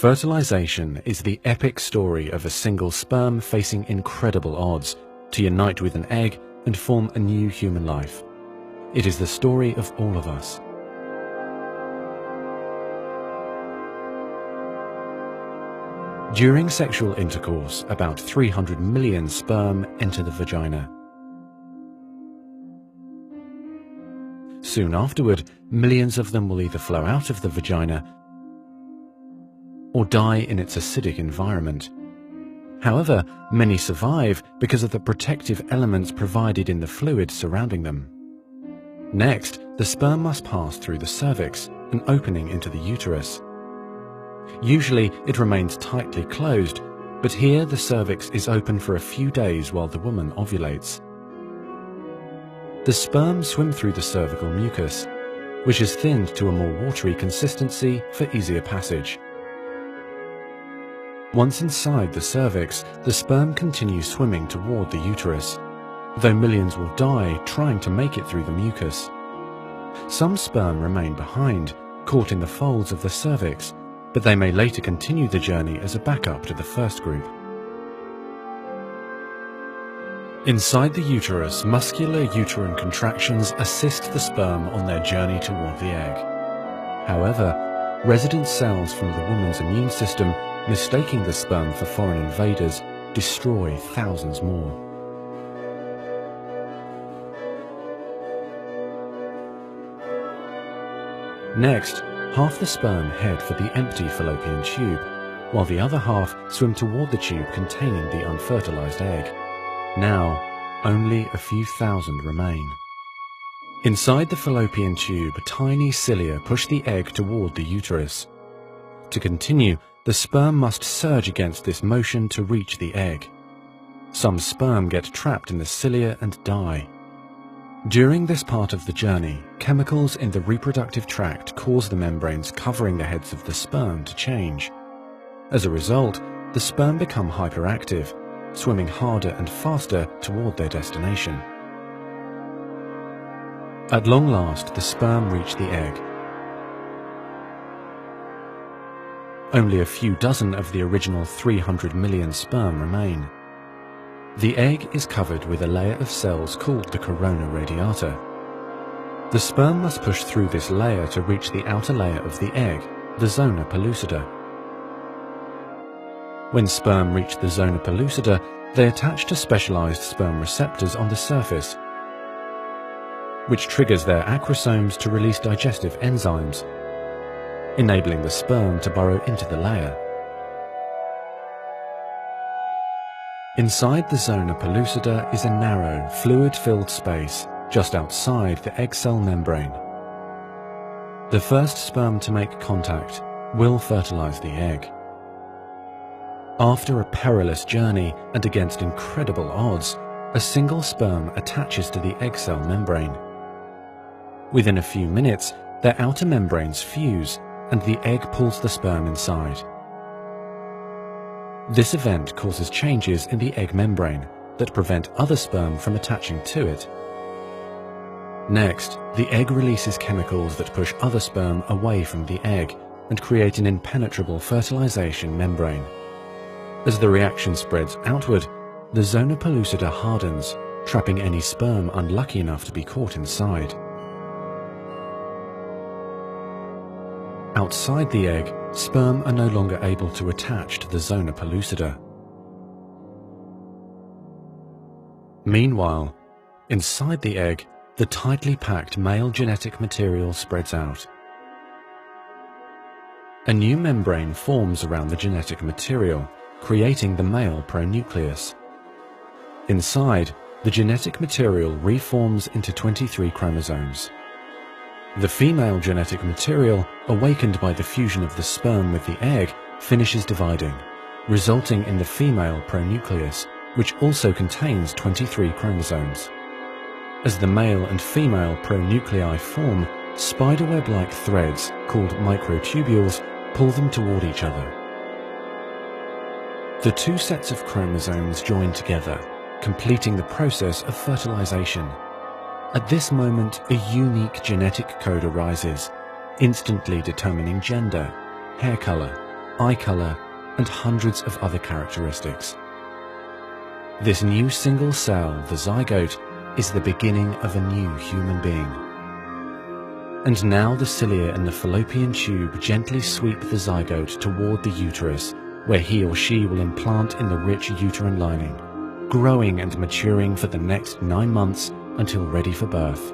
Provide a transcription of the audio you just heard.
Fertilization is the epic story of a single sperm facing incredible odds to unite with an egg and form a new human life. It is the story of all of us. During sexual intercourse, about 300 million sperm enter the vagina. Soon afterward, millions of them will either flow out of the vagina or die in its acidic environment. However, many survive because of the protective elements provided in the fluid surrounding them. Next, the sperm must pass through the cervix, an opening into the uterus. Usually, it remains tightly closed, but here the cervix is open for a few days while the woman ovulates. The sperm swim through the cervical mucus, which is thinned to a more watery consistency for easier passage. Once inside the cervix, the sperm continues swimming toward the uterus, though millions will die trying to make it through the mucus. Some sperm remain behind, caught in the folds of the cervix, but they may later continue the journey as a backup to the first group. Inside the uterus, muscular uterine contractions assist the sperm on their journey toward the egg. However, resident cells from the woman's immune system, mistaking the sperm for foreign invaders, destroy thousands more. Next, half the sperm head for the empty fallopian tube, while the other half swim toward the tube containing the unfertilized egg. Now, only a few thousand remain. Inside the fallopian tube, tiny cilia push the egg toward the uterus. To continue, the sperm must surge against this motion to reach the egg. Some sperm get trapped in the cilia and die. During this part of the journey, chemicals in the reproductive tract cause the membranes covering the heads of the sperm to change. As a result, the sperm become hyperactive, swimming harder and faster toward their destination. At long last, the sperm reach the egg. Only a few dozen of the original 300 million sperm remain. The egg is covered with a layer of cells called the corona radiata. The sperm must push through this layer to reach the outer layer of the egg, the zona pellucida. When sperm reach the zona pellucida, they attach to specialized sperm receptors on the surface, which triggers their acrosomes to release digestive enzymes, enabling the sperm to burrow into the layer. Inside the zona pellucida is a narrow, fluid-filled space just outside the egg cell membrane. The first sperm to make contact will fertilize the egg. After a perilous journey and against incredible odds, a single sperm attaches to the egg cell membrane. Within a few minutes, their outer membranes fuse and the egg pulls the sperm inside. This event causes changes in the egg membrane that prevent other sperm from attaching to it. Next, the egg releases chemicals that push other sperm away from the egg and create an impenetrable fertilization membrane. As the reaction spreads outward, the zona pellucida hardens, trapping any sperm unlucky enough to be caught inside. Outside the egg, sperm are no longer able to attach to the zona pellucida. Meanwhile, inside the egg, the tightly packed male genetic material spreads out. A new membrane forms around the genetic material, creating the male pronucleus. Inside, the genetic material reforms into 23 chromosomes. The female genetic material, awakened by the fusion of the sperm with the egg, finishes dividing, resulting in the female pronucleus, which also contains 23 chromosomes. As the male and female pronuclei form, spiderweb-like threads, called microtubules, pull them toward each other. The two sets of chromosomes join together, completing the process of fertilization. At this moment, a unique genetic code arises, instantly determining gender, hair color, eye color, and hundreds of other characteristics. This new single cell, the zygote, is the beginning of a new human being. And now the cilia in the fallopian tube gently sweep the zygote toward the uterus, where he or she will implant in the rich uterine lining, growing and maturing for the next 9 months until ready for birth.